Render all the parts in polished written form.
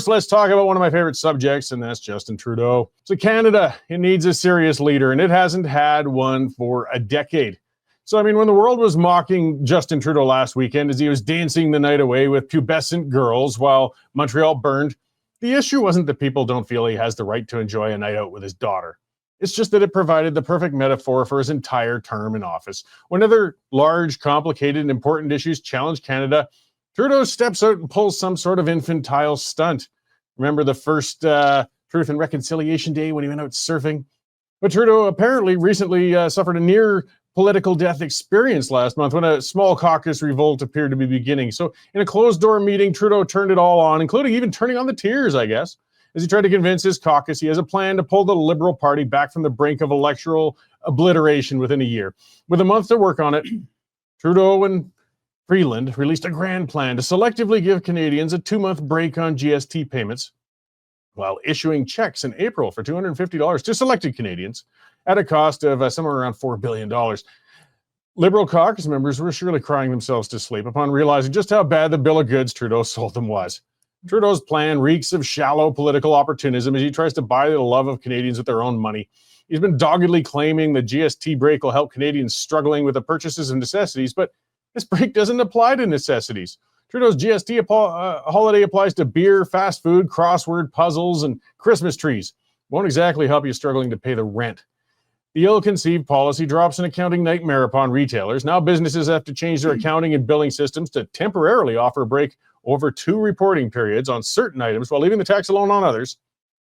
let's talk about one of my favorite subjects, and that's Justin Trudeau. So Canada, it needs a serious leader, and it hasn't had one for a decade. So, I mean, when the world was mocking Justin Trudeau last weekend as he was dancing the night away with pubescent girls while Montreal burned, the issue wasn't that people don't feel he has the right to enjoy a night out with his daughter. It's just that it provided the perfect metaphor for his entire term in office. When other large, complicated, and important issues challenge Canada, Trudeau steps out and pulls some sort of infantile stunt. Remember the first Truth and Reconciliation Day when he went out surfing? But Trudeau apparently recently suffered a near political death experience last month when a small caucus revolt appeared to be beginning. So in a closed-door meeting, Trudeau turned it all on, including even turning on the tears, I guess, as he tried to convince his caucus he has a plan to pull the Liberal Party back from the brink of electoral obliteration within a year. With a month to work on it, Trudeau and Freeland released a grand plan to selectively give Canadians a 2-month break on GST payments while issuing checks in April for $250 to selected Canadians at a cost of somewhere around $4 billion. Liberal caucus members were surely crying themselves to sleep upon realizing just how bad the bill of goods Trudeau sold them was. Trudeau's plan reeks of shallow political opportunism as he tries to buy the love of Canadians with their own money. He's been doggedly claiming the GST break will help Canadians struggling with the purchases of necessities, but this break doesn't apply to necessities. Trudeau's GST holiday applies to beer, fast food, crossword puzzles, and Christmas trees. Won't exactly help you struggling to pay the rent. The ill-conceived policy drops an accounting nightmare upon retailers. Now businesses have to change their accounting and billing systems to temporarily offer a break over 2 reporting periods on certain items while leaving the tax alone on others.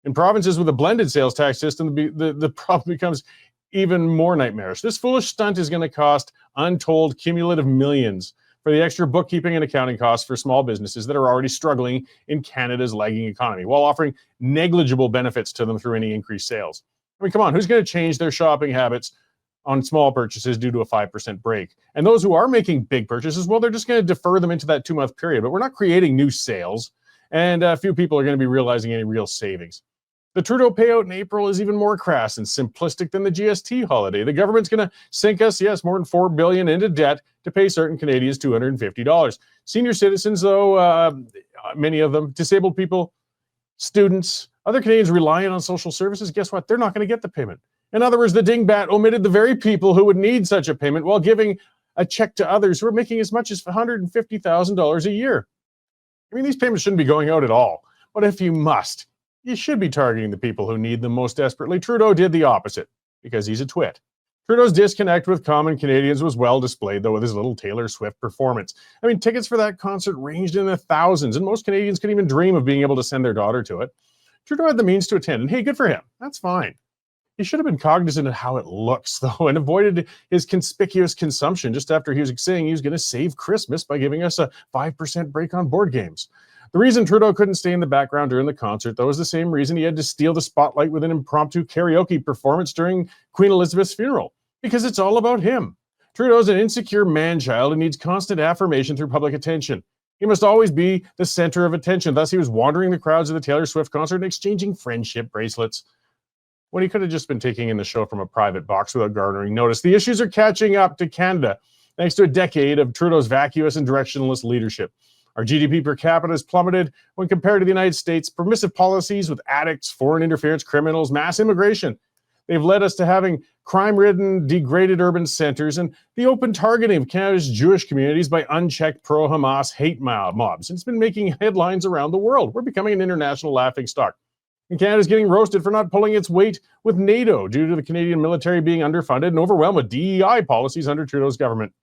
In provinces with a blended sales tax system, the problem becomes even more nightmarish. This foolish stunt is going to cost untold cumulative millions for the extra bookkeeping and accounting costs for small businesses that are already struggling in Canada's lagging economy, while offering negligible benefits to them through any increased sales. I mean, come on, who's going to change their shopping habits on small purchases due to a 5% break? And those who are making big purchases, well, they're just going to defer them into that 2-month period. But we're not creating new sales, and few people are going to be realizing any real savings. The Trudeau payout in April is even more crass and simplistic than the GST holiday. The government's going to sink us, yes, more than $4 billion into debt to pay certain Canadians $250. Senior citizens, though, many of them, disabled people, students, other Canadians relying on social services, guess what? They're not going to get the payment. In other words, the dingbat omitted the very people who would need such a payment while giving a check to others who are making as much as $150,000 a year. I mean, these payments shouldn't be going out at all. But if you must, you should be targeting the people who need them most desperately. Trudeau did the opposite because he's a twit. Trudeau's disconnect with common Canadians was well displayed, though, with his little Taylor Swift performance. I mean, tickets for that concert ranged in the thousands, and most Canadians couldn't even dream of being able to send their daughter to it. Trudeau had the means to attend, and hey, good for him. That's fine. He should have been cognizant of how it looks, though, and avoided his conspicuous consumption just after he was saying he was going to save Christmas by giving us a 5% break on board games. The reason Trudeau couldn't stay in the background during the concert, though, is the same reason he had to steal the spotlight with an impromptu karaoke performance during Queen Elizabeth's funeral, because it's all about him. Trudeau's an insecure man-child and needs constant affirmation through public attention. He must always be the center of attention. Thus, he was wandering the crowds of the Taylor Swift concert and exchanging friendship bracelets when he could have just been taking in the show from a private box without garnering notice. The issues are catching up to Canada, thanks to a decade of Trudeau's vacuous and directionless leadership. Our GDP per capita has plummeted when compared to the United States. Permissive policies with addicts, foreign interference criminals, mass immigration. They've led us to having crime-ridden, degraded urban centers and the open targeting of Canada's Jewish communities by unchecked pro-Hamas hate mobs. It's been making headlines around the world. We're becoming an international laughingstock. And Canada's getting roasted for not pulling its weight with NATO due to the Canadian military being underfunded and overwhelmed with DEI policies under Trudeau's government.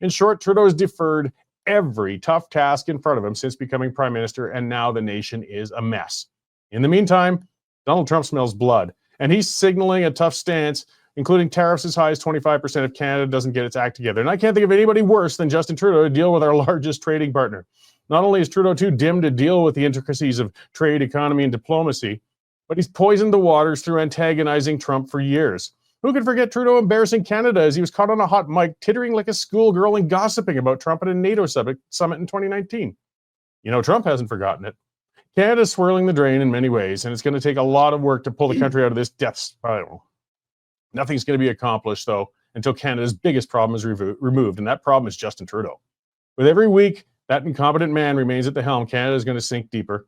In short, Trudeau has deferred every tough task in front of him since becoming prime minister, and now the nation is a mess. In the meantime, Donald Trump smells blood, and he's signaling a tough stance, including tariffs as high as 25% if Canada doesn't get its act together. And I can't think of anybody worse than Justin Trudeau to deal with our largest trading partner. Not only is Trudeau too dim to deal with the intricacies of trade, economy, and diplomacy, but he's poisoned the waters through antagonizing Trump for years. Who could forget Trudeau embarrassing Canada as he was caught on a hot mic tittering like a schoolgirl and gossiping about Trump at a NATO summit in 2019? You know, Trump hasn't forgotten it. Canada's swirling the drain in many ways, and it's going to take a lot of work to pull the country out of this death spiral. Nothing's going to be accomplished, though, until Canada's biggest problem is removed, and that problem is Justin Trudeau. With every week that incompetent man remains at the helm, Canada is going to sink deeper.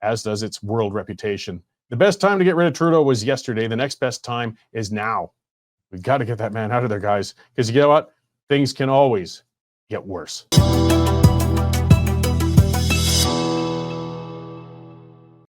as does its world reputation. The best time to get rid of Trudeau was yesterday. The next best time is now. We've got to get that man out of there, guys, because you know what? Things can always get worse.